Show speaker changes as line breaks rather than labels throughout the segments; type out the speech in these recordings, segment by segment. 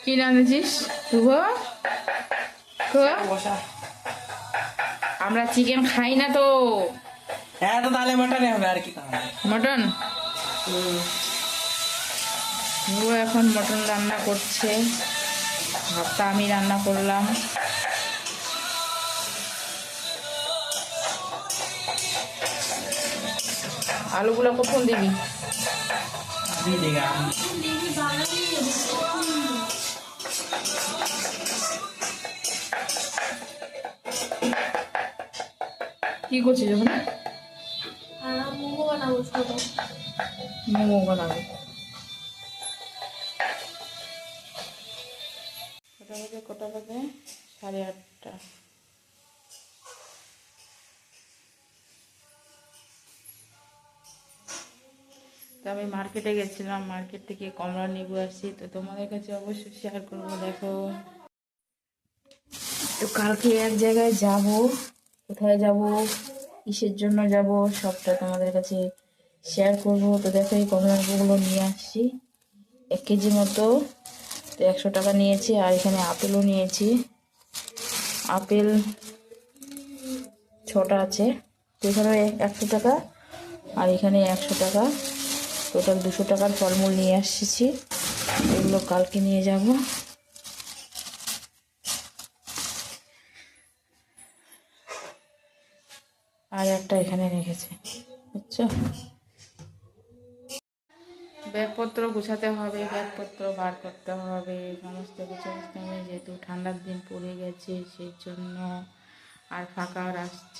কি রাঁধেছিস শুভ? আমরা চিকেন খাই না তো।
হ্যাঁ তো তাহলে মটন হবে আর কি।
মটন শুভ এখন মটন রান্না করছে, ভাতটা আমি রান্না করলাম। আলুগুলো কখন দিবি?
দিয়ে দেগা
কি করছিস ওখানে?
মোমো বানাবো, ছোট
মোমো বানাবো। কটা বাজে 8:30। তো আমি মার্কেটে গেছিলাম, মার্কেট থেকে কমলা লেবু আসছি, তো তোমাদের কাছে অবশ্যই শেয়ার করবো। দেখো, তো কালকে এক জায়গায় যাব, কোথায় যাব, কিসের জন্য যাব, সবটা তোমাদের কাছে শেয়ার করব। তো দেখো, এই কমলা লেবুগুলো নিয়ে আসছি 1 কেজি মতো, তো 100 টাকা নিয়েছি। আর এখানে আপেলও নিয়েছি, আপেল 6টা আছে। তো এখানে 100 টাকা আর এখানে 100 টাকা, টোটাল 200 টাকার ফলমূল নিয়ে আসছি। এগুলো কালকে নিয়ে যাব। আর একটা এখানে রেখেছে, বুঝছো। ব্যাগপত্র গুছাতে হবে, ব্যাগপত্র বার করতে হবে, সমস্ত কিছু আসতে হবে, যেহেতু ঠান্ডার দিন পড়ে গেছে সেই জন্য। আর ফাঁকা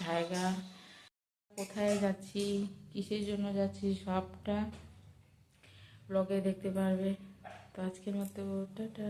জায়গা, কোথায় যাচ্ছি, কিসের জন্য যাচ্ছি, সবটা ব্লগে দেখতে পারবে। তো আজকের মতো টাটা।